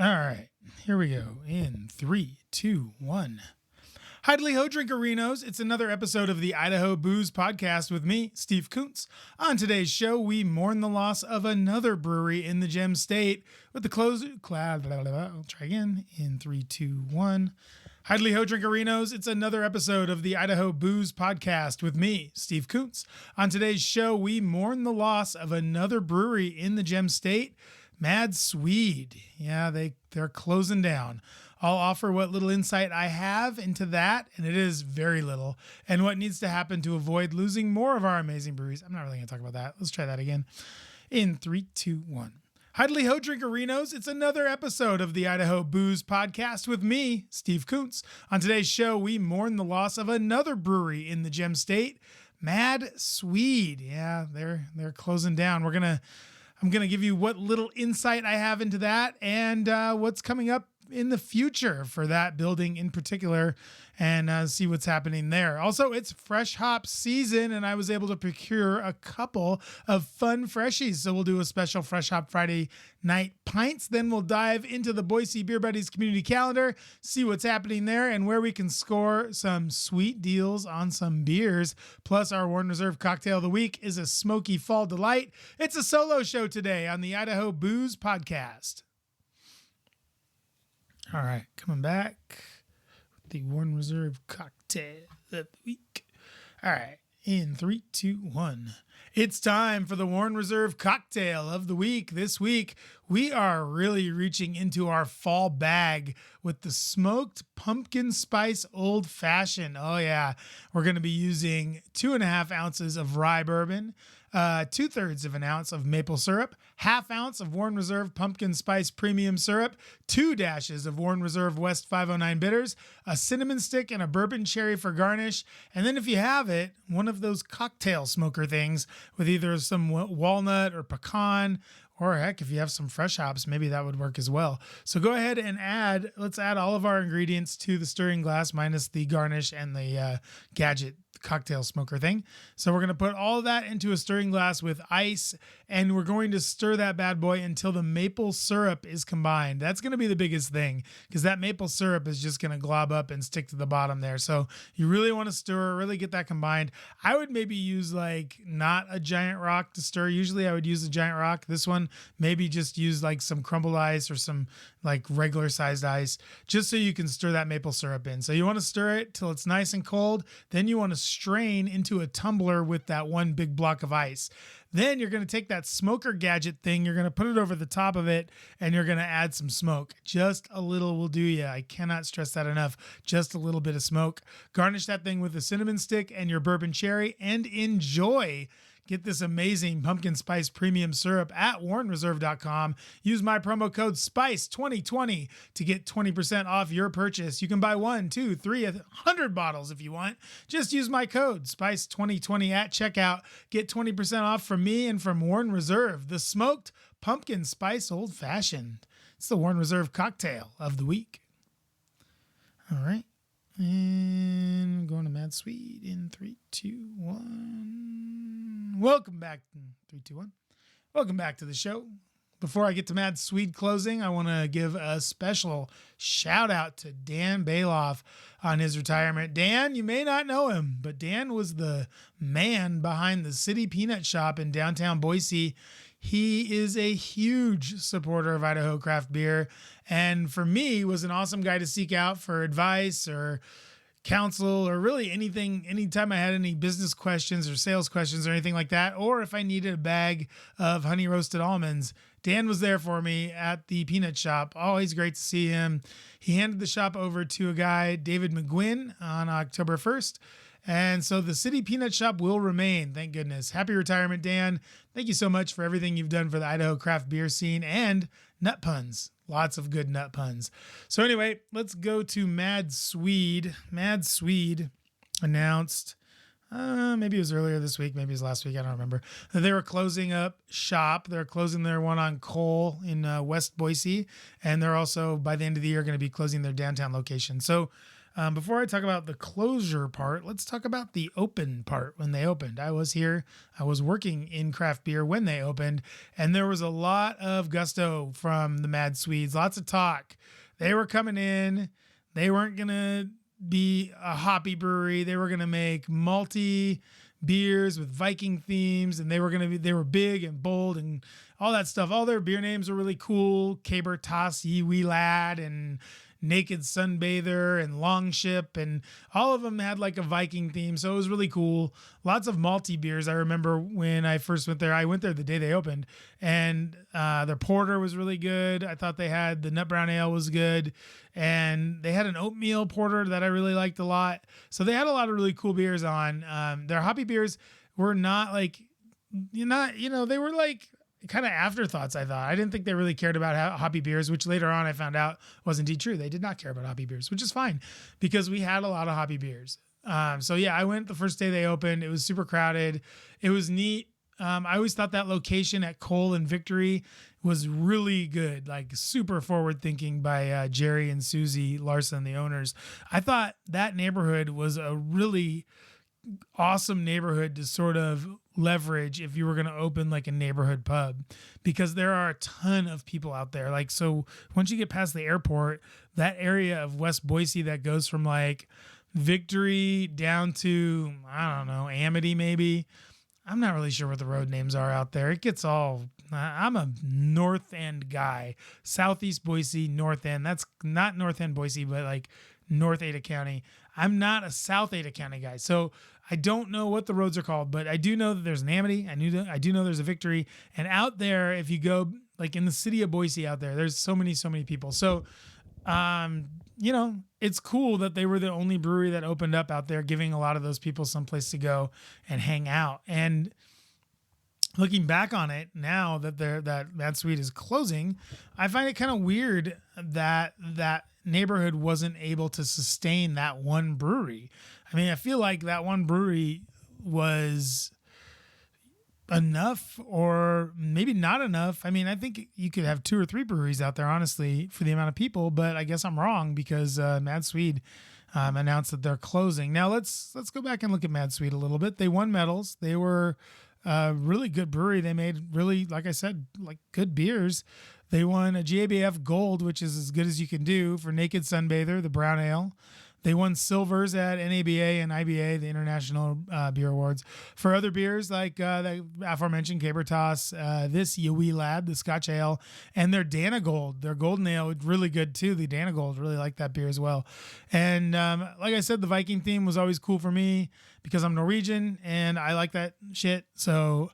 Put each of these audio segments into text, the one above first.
All right, here we go. In 3, 2, 1. Hidely ho, drinkerinos. It's another episode of the Idaho Booze Podcast with me, Steve Kuntz. On today's show, we mourn the loss of another brewery in the Gem State with the close. I'll try again. In 3, 2, 1. Hidely ho, drinkerinos. It's another episode of the Idaho Booze Podcast with me, Steve Kuntz. On today's show, we mourn the loss of another brewery in the Gem State, Mad Swede. Yeah, they're closing down. I'll offer what little insight I have into that, and it is very little, and what needs to happen to avoid losing more of our amazing breweries. I'm not really going to talk about that. Let's try that again. In 3, 2, 1. Hidely ho, drinkerinos. It's another episode of the Idaho Booze Podcast with me, Steve Kuntz. On today's show, we mourn the loss of another brewery in the Gem State, Mad Swede. Yeah, they're closing down. I'm going to give you what little insight I have into that and what's coming up in the future for that building in particular, and see what's happening there. Also, it's fresh hop season, and I was able to procure a couple of fun freshies. So we'll do a special Fresh Hop Friday night pints. Then we'll dive into the Boise Beer Buddies community calendar, see what's happening there, and where we can score some sweet deals on some beers. Plus, our Warren Reserve Cocktail of the Week is a smoky fall delight. It's a solo show today on the Idaho Booze Podcast. All right, coming back with the Warren Reserve Cocktail of the Week. All right, in 3, 2, 1. It's time for the Warren Reserve Cocktail of the Week. This week, we are really reaching into our fall bag with the smoked pumpkin spice old fashioned. Oh yeah, we're going to be using 2.5 ounces of rye bourbon, 2/3 of an ounce of maple syrup, 1/2 ounce of Warren Reserve pumpkin spice premium syrup, 2 dashes of Warren Reserve West 509 bitters, a cinnamon stick, and a bourbon cherry for garnish. And then if you have it, one of those cocktail smoker things with either some walnut or pecan, or heck, if you have some fresh hops, maybe that would work as well. So go ahead and let's add all of our ingredients to the stirring glass minus the garnish and the gadget cocktail smoker thing. So we're going to put all of that into a stirring glass with ice, and we're going to stir that bad boy until the maple syrup is combined. That's going to be the biggest thing, because that maple syrup is just going to glob up and stick to the bottom there. So you really want to stir, really get that combined. I would maybe use not a giant rock to stir. Usually I would use a giant rock. This one, maybe just use some crumbled ice or some regular sized ice, just so you can stir that maple syrup in. So you want to stir it till it's nice and cold. Then you want to strain into a tumbler with that one big block of ice. Then you're going to take that smoker gadget thing, you're going to put it over the top of it, and you're going to add some smoke. Just a little will do you. I cannot stress that enough. Just a little bit of smoke. Garnish that thing with a cinnamon stick and your bourbon cherry, and enjoy. Get this amazing pumpkin spice premium syrup at warrenreserve.com. Use my promo code SPICE2020 to get 20% off your purchase. You can buy 1, 2, 3, 100 bottles if you want. Just use my code SPICE2020 at checkout. Get 20% off from me and from Warren Reserve, the smoked pumpkin spice old fashioned. It's the Warren Reserve Cocktail of the Week. All right. And going to Mad Swede in 3, 2, 1. Welcome back. 3, 2, 1. Welcome back to the show. Before I get to Mad Swede closing, I want to give a special shout out to Dan Bailoff on his retirement. Dan, you may not know him, but Dan was the man behind the City Peanut Shop in downtown Boise. He is a huge supporter of Idaho craft beer, and for me was an awesome guy to seek out for advice or counsel, or really anything, anytime I had any business questions or sales questions or anything like that, or if I needed a bag of honey roasted almonds. Dan was there for me at the peanut shop. Always great to see him. He handed the shop over to a guy, David McGuinn, on October 1st. And so the City Peanut Shop will remain. Thank goodness. Happy retirement, Dan. Thank you so much for everything you've done for the Idaho craft beer scene and nut puns. Lots of good nut puns. So anyway, let's go to Mad Swede. Mad Swede announced, maybe it was earlier this week, maybe it was last week, I don't remember, that they were closing up shop. They're closing their one on Cole in West Boise. And they're also, by the end of the year, going to be closing their downtown location. So Before I talk about the closure part, let's talk about the open part when they opened. I was here, I was working in craft beer when they opened, and there was a lot of gusto from the Mad Swedes, lots of talk. They were coming in, they weren't going to be a hoppy brewery, they were going to make malty beers with Viking themes, and they were big and bold and all that stuff. All their beer names were really cool. Caber Toss, Ye Wee Lad, and Naked Sunbather, and Longship, and all of them had like a Viking theme. So it was really cool. Lots of malty beers. I remember when I first went there, I went there the day they opened, and their porter was really good. I thought they had the Nut Brown Ale was good, and they had an oatmeal porter that I really liked a lot. So they had a lot of really cool beers on. Their hoppy beers were not like, they were like kind of afterthoughts. I thought, I didn't think they really cared about hoppy beers, which later on I found out was indeed true. They did not care about hoppy beers, which is fine because we had a lot of hoppy beers. So yeah, I went the first day they opened. It was super crowded. It was neat. I always thought that location at Cole and Victory was really good, like super forward thinking by Jerry and Susie Larson, the owners. I thought that neighborhood was a really awesome neighborhood to sort of leverage if you were going to open like a neighborhood pub, because there are a ton of people out there. Like, so once you get past the airport, that area of West Boise that goes from like Victory down to, I don't know, Amity maybe. I'm not really sure what the road names are out there. It gets all, I'm a North End guy. Southeast Boise, North End. That's not North End Boise, but like North Ada County. I'm not a South Ada County guy. So I don't know what the roads are called, but I do know that there's an Amity. I do know there's a Victory. And out there, if you go like in the city of Boise out there, there's so many people. So, it's cool that they were the only brewery that opened up out there, giving a lot of those people some place to go and hang out. And looking back on it now that Mad Swede is closing, I find it kind of weird that that neighborhood wasn't able to sustain that one brewery. I mean, I feel like that one brewery was enough, or maybe not enough. I mean, I think you could have 2 or 3 breweries out there, honestly, for the amount of people, but I guess I'm wrong because Mad Swede announced that they're closing. Now let's go back and look at Mad Swede a little bit. They won medals. They were a really good brewery. They made really, like I said, like good beers. They won a GABF Gold, which is as good as you can do, for Naked Sunbather, the brown ale. They won silvers at NABA and IBA, the International Beer Awards, for other beers like the aforementioned Caber Toss, this Ye Wee Lad, the Scotch Ale, and their Dana Gold, their golden ale, really good too. The Dana Gold, really like that beer as well. And like I said, the Viking theme was always cool for me because I'm Norwegian and I like that shit. So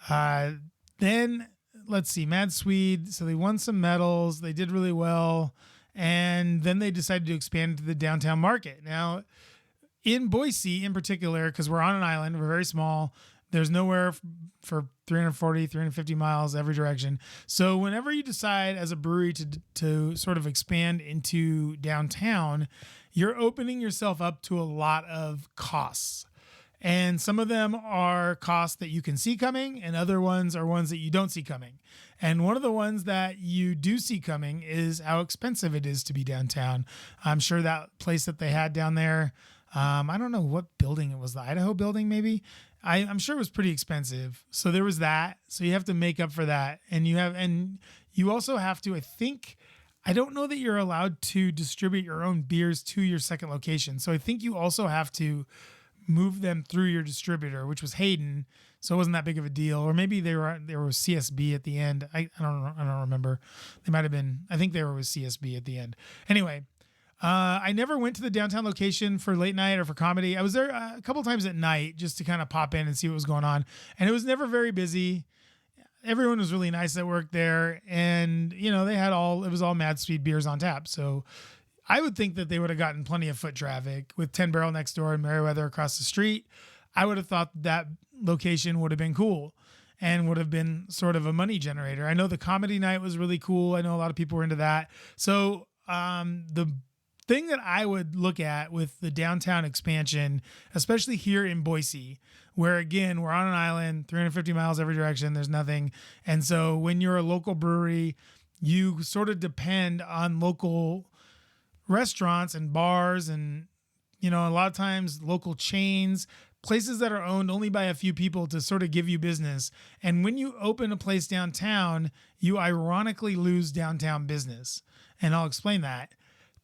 then let's see, Mad Swede. So they won some medals. They did really well. And then they decided to expand to the downtown market. Now, in Boise in particular, because we're on an island, we're very small, there's nowhere for 340, 350 miles every direction. So whenever you decide as a brewery to sort of expand into downtown, you're opening yourself up to a lot of costs. And some of them are costs that you can see coming, and other ones are ones that you don't see coming. And one of the ones that you do see coming is how expensive it is to be downtown. I'm sure that place that they had down there, I don't know what building it was, the Idaho building maybe. I'm sure it was pretty expensive. So there was that. So you have to make up for that. And you also have to, I don't know that you're allowed to distribute your own beers to your second location. So I think you also have to move them through your distributor, which was Hayden, so it wasn't that big of a deal. Or maybe they were CSB at the end. I don't remember. They might have been. I think they were with CSB at the end. Anyway, I never went to the downtown location for late night or for comedy. I was there a couple times at night just to kind of pop in and see what was going on, and it was never very busy. Everyone was really nice that worked there, and they had it was all Mad Swede beers on tap. So I would think that they would have gotten plenty of foot traffic with 10 Barrel next door and Meriwether across the street. I would have thought that location would have been cool and would have been sort of a money generator. I know the comedy night was really cool. I know a lot of people were into that. So the thing that I would look at with the downtown expansion, especially here in Boise, where again, we're on an island, 350 miles every direction, there's nothing. And so when you're a local brewery, you sort of depend on local restaurants and bars and, a lot of times local chains, places that are owned only by a few people to sort of give you business. And when you open a place downtown, you ironically lose downtown business. And I'll explain that.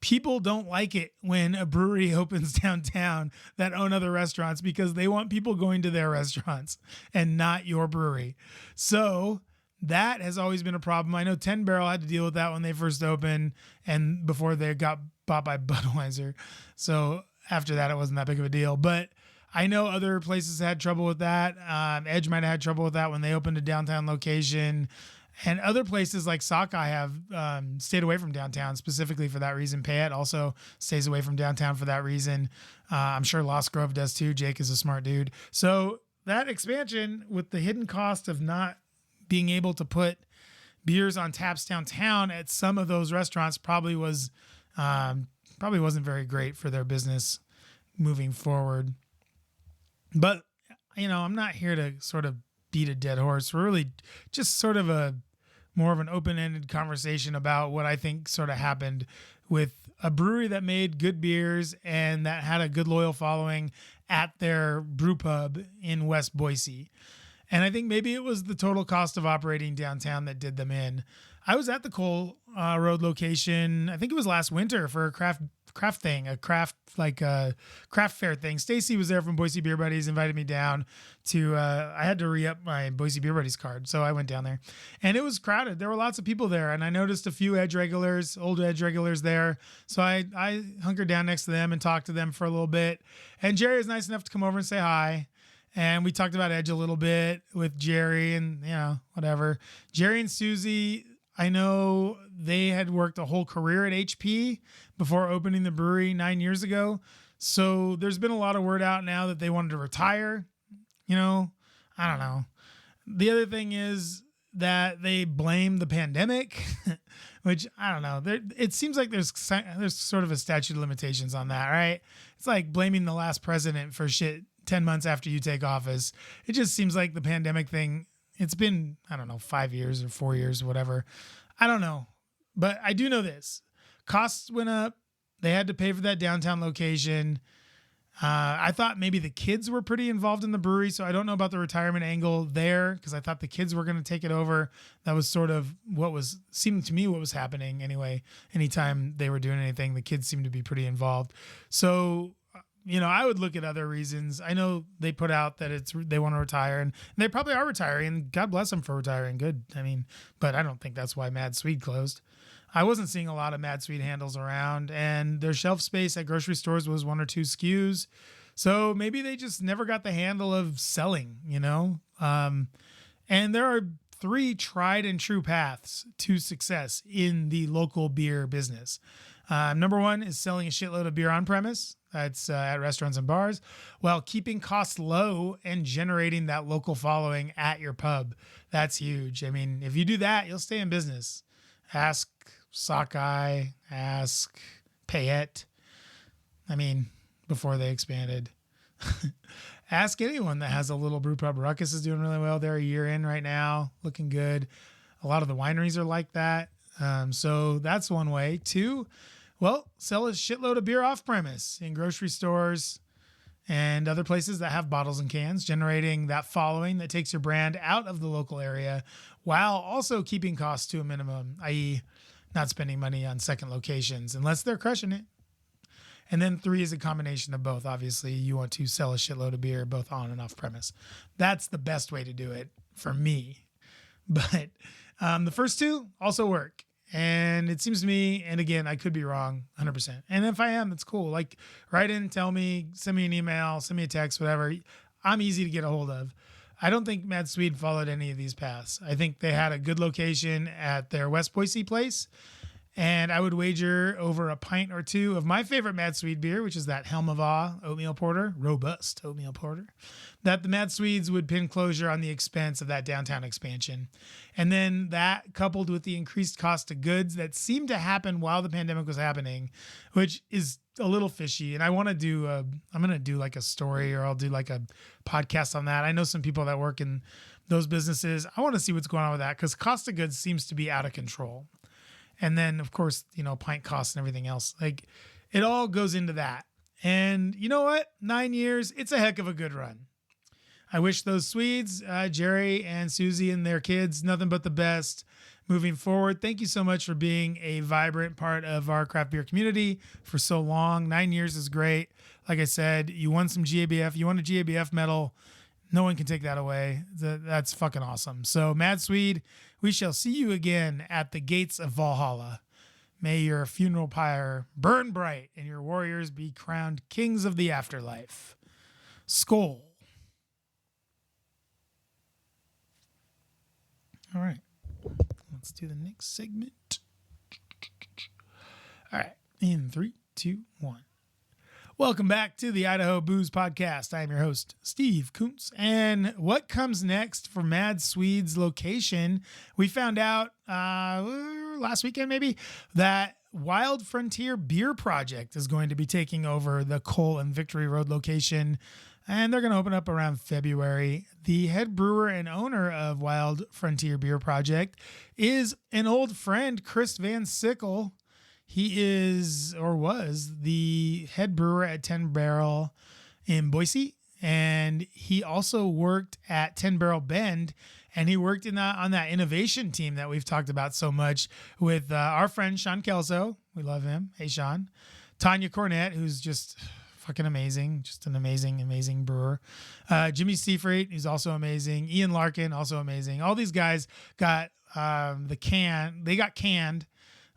People don't like it when a brewery opens downtown that own other restaurants because they want people going to their restaurants and not your brewery. So that has always been a problem. I know 10 Barrel had to deal with that when they first opened and before they got bought by Budweiser. So after that, it wasn't that big of a deal. But I know other places had trouble with that. Edge might have had trouble with that when they opened a downtown location. And other places like Sockeye have stayed away from downtown specifically for that reason. Payette also stays away from downtown for that reason. I'm sure Lost Grove does too. Jake is a smart dude. So that expansion with the hidden cost of not being able to put beers on taps downtown at some of those restaurants probably wasn't very great for their business moving forward. But, I'm not here to sort of beat a dead horse. We're really just sort of more of an open-ended conversation about what I think sort of happened with a brewery that made good beers and that had a good loyal following at their brew pub in West Boise. And I think maybe it was the total cost of operating downtown that did them in. I was at the Cole Road location, I think it was last winter for a craft fair thing. Stacy was there from Boise Beer Buddies, invited me down to, I had to re-up my Boise Beer Buddies card. So I went down there and it was crowded. There were lots of people there and I noticed a few old Edge regulars there. So I hunkered down next to them and talked to them for a little bit. And Jerry was nice enough to come over and say hi. And we talked about Edge a little bit with Jerry and, whatever. Jerry and Susie, I know they had worked a whole career at HP before opening the brewery 9 years ago. So there's been a lot of word out now that they wanted to retire. I don't know. The other thing is that they blame the pandemic, which I don't know. It seems like there's sort of a statute of limitations on that, right? It's like blaming the last president for shit 10 months after you take office. It just seems like the pandemic thing, it's been, 5 years or 4 years, whatever. I don't know. But I do know this. Costs went up. They had to pay for that downtown location. I thought maybe the kids were pretty involved in the brewery, so I don't know about the retirement angle there because I thought the kids were going to take it over. That was sort of seemed to me what was happening anyway. Anytime they were doing anything, the kids seemed to be pretty involved. So, I would look at other reasons. I know they put out that they want to retire, and they probably are retiring, and God bless them for retiring. Good. But I don't think that's why Mad Swede closed. I wasn't seeing a lot of Mad Swede handles around, and their shelf space at grocery stores was 1 or 2 SKUs. So maybe they just never got the handle of selling, And there are 3 tried and true paths to success in the local beer business. Number 1 is selling a shitload of beer on premise. That's at restaurants and bars, while keeping costs low and generating that local following at your pub. That's huge. If you do that, you'll stay in business. Ask Sockeye, ask Payette. Before they expanded. Ask anyone that has a little brew pub. Ruckus is doing really well. They're a year in right now, looking good. A lot of the wineries are like that. So that's one way. 2, sell a shitload of beer off premise in grocery stores and other places that have bottles and cans, generating that following that takes your brand out of the local area while also keeping costs to a minimum, i.e. not spending money on second locations unless they're crushing it. And then 3 is a combination of both. Obviously, you want to sell a shitload of beer both on and off premise. That's the best way to do it for me. But the first 2 also work. And it seems to me, and again, I could be wrong 100%. And if I am, that's cool. Like, write in, tell me, send me an email, send me a text, whatever. I'm easy to get a hold of. I don't think Mad Swede followed any of these paths. I think they had a good location at their West Boise place. And I would wager over a pint or 2 of my favorite Mad Swede beer, which is that Helm of Awe oatmeal porter, robust oatmeal porter, that the Mad Swedes would pin closure on the expense of that downtown expansion. And then that coupled with the increased cost of goods that seemed to happen while the pandemic was happening, which is a little fishy. And I want to do, I'm going to do like a story, or I'll do like a podcast on that. I know some people that work in those businesses. I want to see what's going on with that because cost of goods seems to be out of control. And then, of course, pint costs and everything else. Like, it all goes into that. And you know what? 9 years, it's a heck of a good run. I wish those Swedes, Jerry and Susie and their kids, nothing but the best moving forward. Thank you so much for being a vibrant part of our craft beer community for so long. 9 years is great. Like I said, you won some GABF. You won a GABF medal. No one can take that away. That's fucking awesome. So, Mad Swede, we shall see you again at the gates of Valhalla. May your funeral pyre burn bright and your warriors be crowned kings of the afterlife. Skål. All right. Let's do the next segment. All right. In 3, 2, 1. Welcome back to the Idaho Booze Podcast. I am your host, Steve Kuntz. And what comes next for Mad Swede's location? We found out last weekend maybe that Wild Frontier Beer Project is going to be taking over the Cole and Victory Road location, and they're going to open up around February. The head brewer and owner of Wild Frontier Beer Project is an old friend, Chris Van Sickle. He is, or was, the head brewer at 10 Barrel in Boise, and he also worked at 10 Barrel Bend, and he worked on that innovation team that we've talked about so much with our friend Sean Kelso. We love him. Hey, Sean. Tanya Cornett, who's just fucking amazing. Just an amazing, amazing brewer. Jimmy Seafreight, who's also amazing. Ian Larkin, also amazing. All these guys got they got canned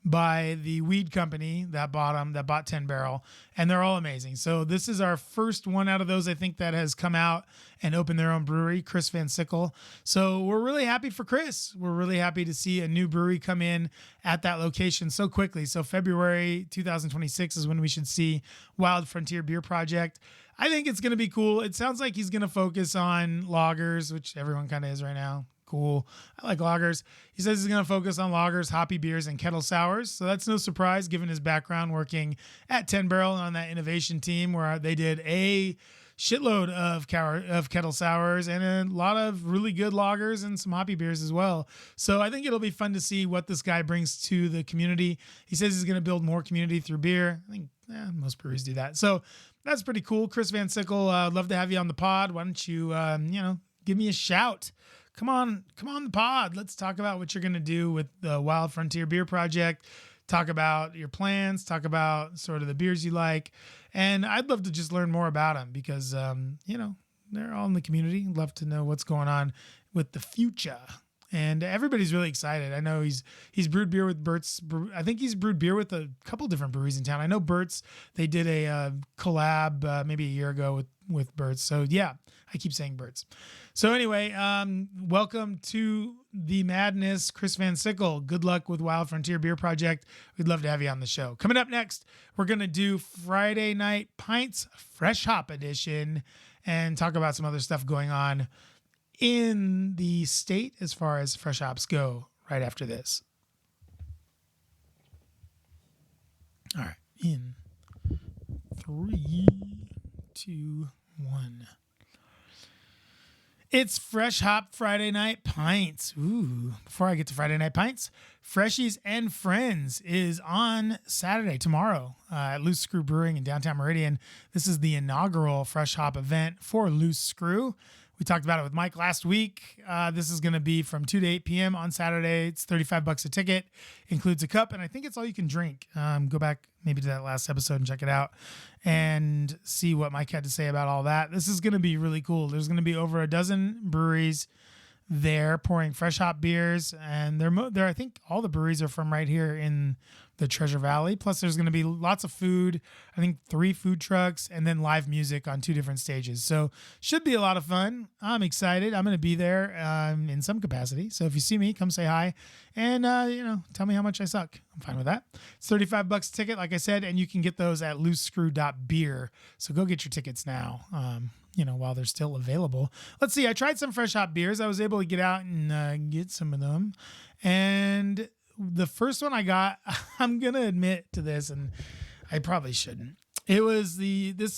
by the weed company that bought 10 Barrel, and they're all amazing. So this is our first one out of those, I think, that has come out and opened their own brewery, Chris Van Sickle. So we're really happy for Chris. We're really happy to see a new brewery come in at that location so quickly. So February 2026 is when we should see Wild Frontier Beer Project. I think it's going to be cool. It sounds like he's going to focus on lagers, which everyone kind of is right now. Cool. I like lagers. He says he's going to focus on lagers, hoppy beers, and kettle sours. So that's no surprise given his background working at 10 Barrel on that innovation team where they did a shitload of kettle sours and a lot of really good lagers and some hoppy beers as well. So I think it'll be fun to see what this guy brings to the community. He says he's going to build more community through beer. I think most breweries do that. So that's pretty cool. Chris Van Sickle, I'd love to have you on the pod. Why don't you, give me a shout. Come on the pod. Let's talk about what you're going to do with the Wild Frontier Beer Project. Talk about your plans. Talk about sort of the beers you like. And I'd love to just learn more about them because, they're all in the community. I'd love to know what's going on with the future. And everybody's really excited. I know he's brewed beer with Burt's. I think he's brewed beer with a couple different breweries in town. I know Burt's, they did a collab maybe a year ago with Burt's. So yeah, I keep saying Burt's. So anyway, welcome to the madness, Chris Van Sickle. Good luck with Wild Frontier Beer Project. We'd love to have you on the show. Coming up next, we're going to do Friday Night Pints Fresh Hop Edition and talk about some other stuff going on in the state as far as fresh hops go right after this. All right. In 3, 2, 1. It's Fresh Hop Friday Night Pints. Ooh, before I get to Friday Night Pints, Freshies and Friends is on Saturday, tomorrow, at Loose Screw Brewing in downtown Meridian. This is the inaugural Fresh Hop event for Loose Screw. We talked about it with Mike last week. This is going to be from 2 to 8 p.m. on Saturday. It's $35 a ticket, includes a cup, and I think it's all you can drink. Go back maybe to that last episode and check it out and see what Mike had to say about all that. This is going to be really cool. There's going to be over a dozen breweries there pouring fresh hop beers, and they're I think all the breweries are from right here in the Treasure Valley. Plus there's going to be lots of food, I think 3 food trucks, and then live music on 2 different stages. So should be a lot of fun. I'm excited. I'm going to be there in some capacity. So if you see me, come say hi and, tell me how much I suck. I'm fine with that. It's $35 a ticket, like I said, and you can get those at loosescrew.beer. So go get your tickets now. While they're still available. Let's see. I tried some fresh hop beers. I was able to get out and get some of them. And the first one I got, I'm going to admit to this, and I probably shouldn't. It was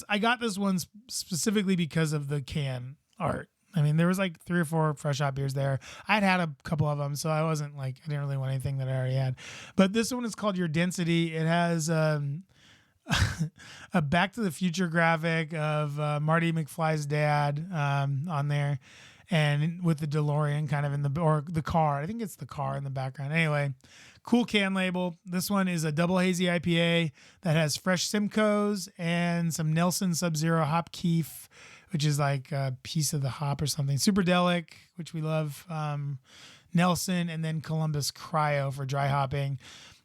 I got this one specifically because of the can art. I mean, there was like 3 or 4 fresh hop beers there. I'd had a couple of them, so I wasn't like, I didn't really want anything that I already had. But this one is called Your Density. It has a Back to the Future graphic of Marty McFly's dad on there, and with the DeLorean kind of in or the car. I think it's the car in the background. Anyway, cool can label. This one is a double hazy IPA that has fresh Simcoes and some Nelson Sub-Zero hop keef, which is like a piece of the hop or something. Superdelic, which we love. Nelson, and then Columbus Cryo for dry hopping.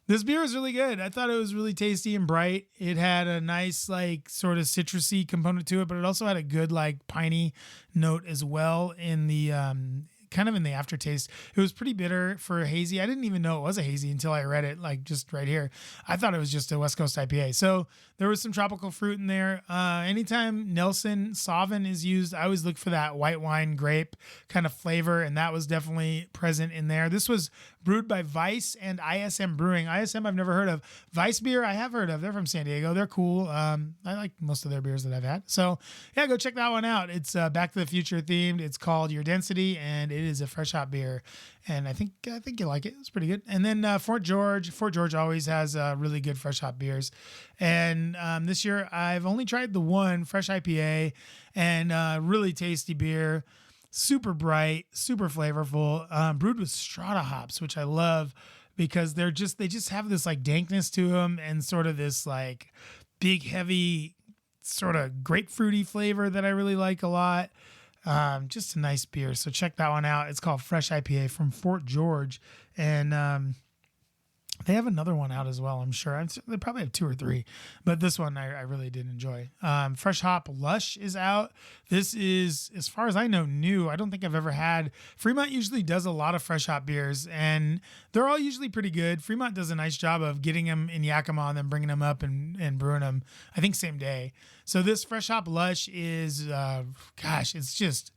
This beer is really good. I thought it was really tasty and bright. It had a nice, like, sort of citrusy component to it, but it also had a good, like, piney note as well in the kind of in the aftertaste. It was pretty bitter for a hazy. I didn't even know it was a hazy until I read it, like, just right here. I thought it was just a West Coast IPA. So there was some tropical fruit in there. Anytime Nelson Sauvin is used, I always look for that white wine grape kind of flavor, and that was definitely present in there. This was brewed by Vice and ISM Brewing. ISM I've never heard of. Vice beer I have heard of. They're from San Diego. They're cool. I like most of their beers that I've had. So yeah, go check that one out. It's Back to the Future themed. It's called Your Density, and it is a fresh hop beer. And I think you like it. It's pretty good. And then Fort George always has really good fresh hop beers. And this year I've only tried the one fresh IPA, and really tasty beer. Super bright, super flavorful, brewed with strata hops, which I love because they just have this like dankness to them and sort of this like big, heavy sort of grapefruity flavor that I really like a lot. Just a nice beer. So check that one out. It's called Fresh IPA from Fort George. And they have another one out as well, I'm sure. They probably have 2 or 3, but this one I really did enjoy. Fresh Hop Lush is out. This is, as far as I know, new. I don't think I've ever had. Fremont usually does a lot of fresh hop beers, and they're all usually pretty good. Fremont does a nice job of getting them in Yakima and then bringing them up and brewing them, I think, same day. So this Fresh Hop Lush is, it's just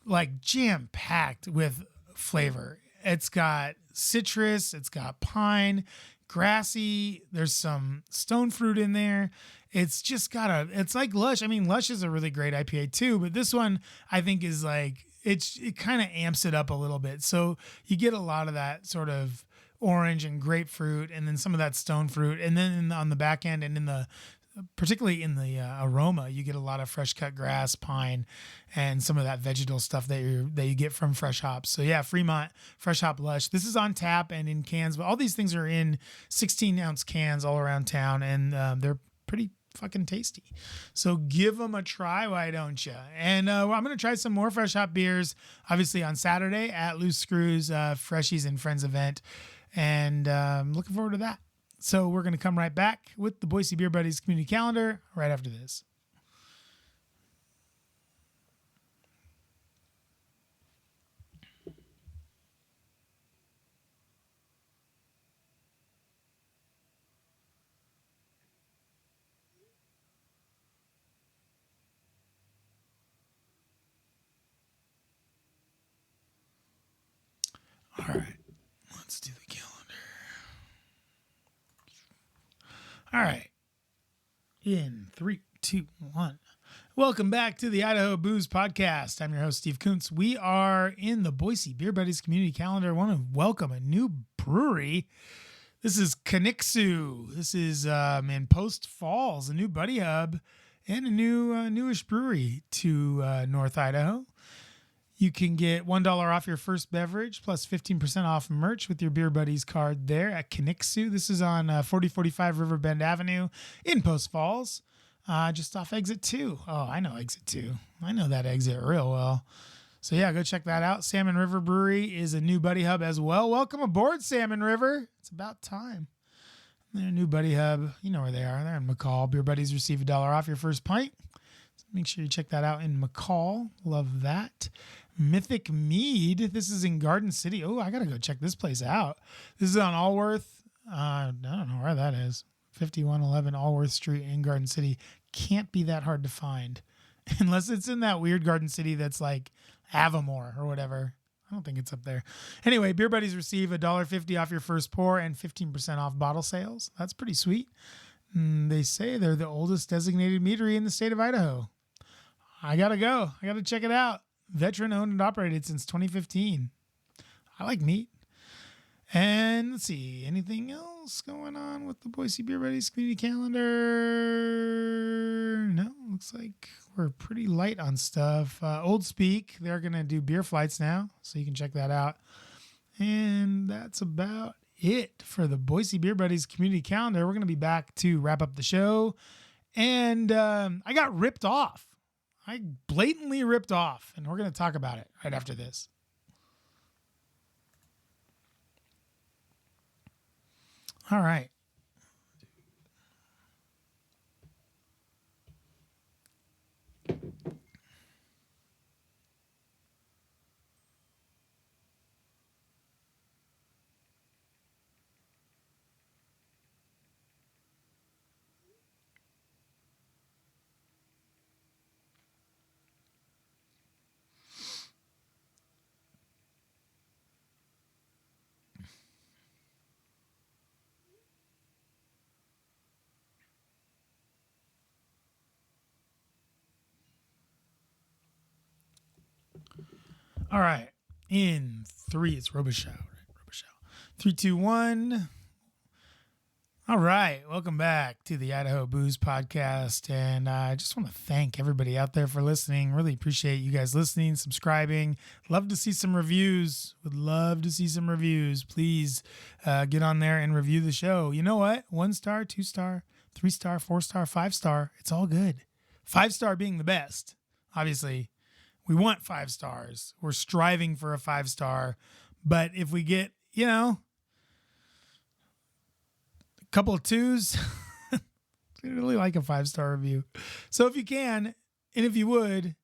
like jam-packed with flavor. It's got citrus, it's got pine, grassy, there's some stone fruit in there. It's just got it's like Lush. I mean, Lush is a really great IPA too, but this one I think is like, it kind of amps it up a little bit. So you get a lot of that sort of orange and grapefruit, and then some of that stone fruit. And then on the back end and particularly in the aroma, you get a lot of fresh cut grass, pine, and some of that vegetal stuff that you get from fresh hops. So yeah, Fremont Fresh Hop Lush. This is on tap and in cans, but all these things are in 16-ounce cans all around town, and they're pretty fucking tasty. So give them a try, why don't you? And I'm going to try some more fresh hop beers, obviously on Saturday at Loose Screws Freshies and Friends event, and I'm looking forward to that. So we're going to come right back with the Boise Beer Buddies community calendar right after this. All right, let's do the calendar. All right. In 3, 2, 1. Welcome back to the Idaho Booze Podcast. I'm your host, Steve Kuntz. We are in the Boise Beer Buddies community calendar. I want to welcome a new brewery. This is Kaniksu. This is in Post Falls, a new buddy hub and a newish brewery to North Idaho. You can get $1 off your first beverage plus 15% off merch with your Beer Buddies card there at Kaniksu. This is on 4045 Riverbend Avenue in Post Falls, just off exit 2. Oh, I know exit 2. I know that exit real well. So yeah, go check that out. Salmon River Brewery is a new buddy hub as well. Welcome aboard, Salmon River. It's about time. They're a new buddy hub. You know where they are. They're in McCall. Beer Buddies receive $1 off your first pint. So make sure you check that out in McCall. Love that. Mythic Mead. This is in Garden City. Oh, I got to go check this place out. This is on Allworth. I don't know where that is. 5111 Allworth Street in Garden City. Can't be that hard to find. Unless it's in that weird Garden City that's like Avamore or whatever. I don't think it's up there. Anyway, Beer Buddies receive $1.50 off your first pour and 15% off bottle sales. That's pretty sweet. They say they're the oldest designated meadery in the state of Idaho. I got to go. I got to check it out. veteran owned and operated since 2015. I like meat. And let's see, anything else going on with the Boise Beer Buddies community calendar? No, looks like we're pretty light on stuff. Old Speak, they're going to do beer flights now, so you can check that out. And that's about it for the Boise Beer Buddies community calendar. We're going to be back to wrap up the show. And I got ripped off. I blatantly ripped off, and we're going to talk about it right after this. All right. All right. In 3, it's Robichaux, right? Robichaux. 3, 2, 1. All right. Welcome back to the Idaho Booze Podcast. And I just want to thank everybody out there for listening. Really appreciate you guys listening, subscribing. Love to see some reviews. Would love to see some reviews. Please get on there and review the show. You know what? 1 star, 2 star, 3 star, 4 star, 5 star. It's all good. 5 star being the best. Obviously, we want 5 stars. We're striving for a 5 star. But if we get, a couple of 2s, I really like a 5 star review. So if you can, and if you would,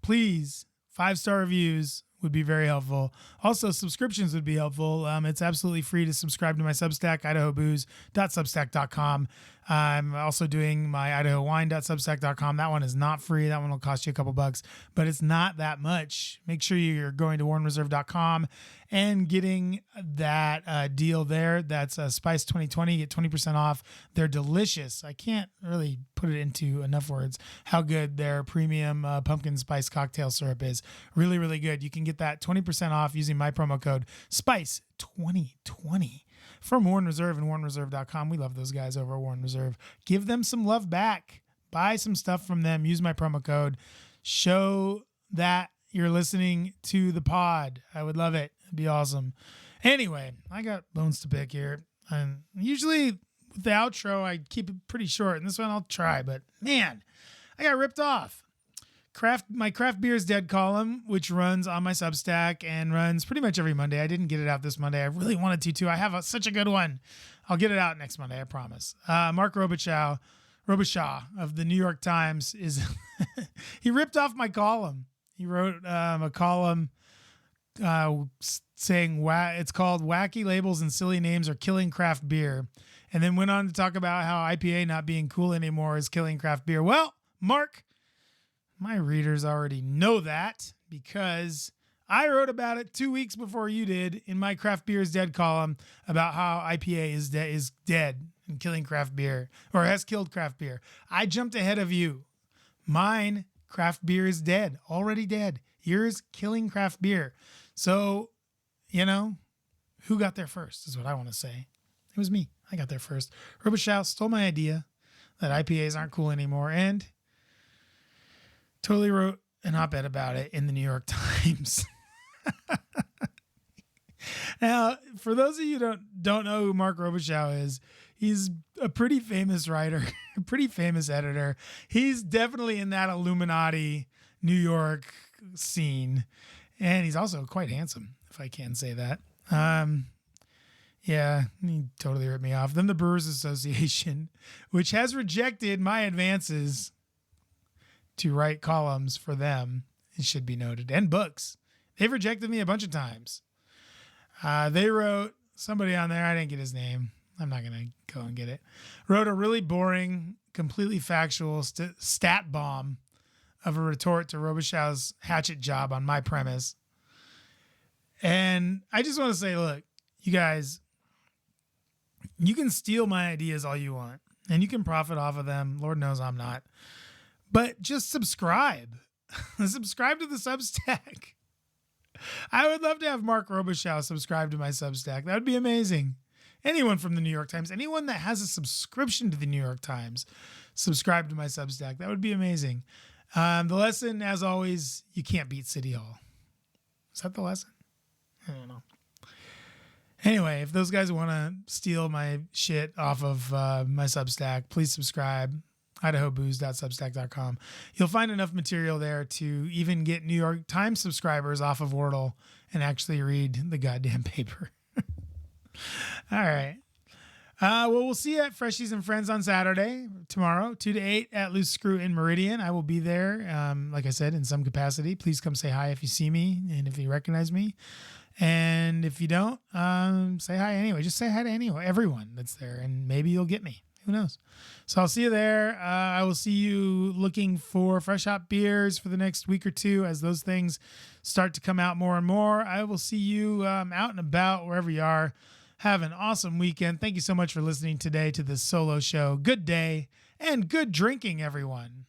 please, 5 star reviews would be very helpful. Also, subscriptions would be helpful. It's absolutely free to subscribe to my Substack, idahobooze.substack.com. I'm also doing my idahowine.substack.com. That one is not free. That one will cost you a couple bucks, but it's not that much. Make sure you're going to warrenreserve.com and getting that deal there. That's Spice 2020. Get 20% off. They're delicious. I can't really put it into enough words how good their premium pumpkin spice cocktail syrup is. Really, really good. You can get that 20% off using my promo code SPICE 2020 from Warren Reserve and warrenreserve.com. We love those guys over at Warren Reserve. Give them some love back. Buy some stuff from them. Use my promo code. Show that you're listening to the pod. I would love it. It'd be awesome. Anyway, I got bones to pick here. And usually with the outro, I keep it pretty short. And this one I'll try. But man, I got ripped off. My Craft Beer is Dead column, which runs on my Substack and runs pretty much every Monday. I didn't get it out this Monday. I really wanted to, too. I have such a good one. I'll get it out next Monday, I promise. Mark Robichaux of the New York Times is he ripped off my column. He wrote a column saying it's called "Wacky Labels and Silly Names Are Killing Craft Beer," and then went on to talk about how IPA not being cool anymore is killing craft beer. Well, Mark, my readers already know that because I wrote about it 2 weeks before you did in my Craft Beer is Dead column about how IPA is dead and killing craft beer, or has killed craft beer. I jumped ahead of you. Mine, craft beer is dead, already dead. Yours, killing craft beer. So, who got there first is what I want to say. It was me. I got there first. Robichaux stole my idea that IPAs aren't cool anymore and totally wrote an op-ed about it in the New York Times. Now, for those of you who don't know who Mark Robichaux is, he's a pretty famous writer, a pretty famous editor. He's definitely in that Illuminati New York scene. And he's also quite handsome, if I can say that. Yeah, he totally ripped me off. Then the Brewers Association, which has rejected my advances to write columns for them, it should be noted, and books. They've rejected me a bunch of times. They wrote, somebody on there, I didn't get his name. I'm not going to go and get it. Wrote a really boring, completely factual stat bomb of a retort to Robichaux's hatchet job on my premise. And I just want to say, look, you guys, you can steal my ideas all you want, and you can profit off of them. Lord knows I'm not. But just subscribe. Subscribe to the Substack. I would love to have Mark Robichaux subscribe to my Substack. That would be amazing. Anyone from the New York Times, anyone that has a subscription to the New York Times, subscribe to my Substack. That would be amazing. The lesson, as always, you can't beat City Hall. Is that the lesson? I don't know. Anyway, if those guys want to steal my shit off of my Substack, please subscribe. IdahoBooze.substack.com. You'll find enough material there to even get New York Times subscribers off of Wordle and actually read the goddamn paper. All right. Well, we'll see you at Freshies and Friends on Saturday, tomorrow, 2 to 8 at Loose Screw in Meridian. I will be there, like I said, in some capacity. Please come say hi if you see me and if you recognize me. And if you don't, say hi anyway. Just say hi to everyone that's there, and maybe you'll get me. Who knows? So I'll see you there. I will see you looking for fresh hop beers for the next week or two as those things start to come out more and more. I will see you out and about wherever you are. Have an awesome weekend. Thank you so much for listening today to this solo show. Good day and good drinking, everyone.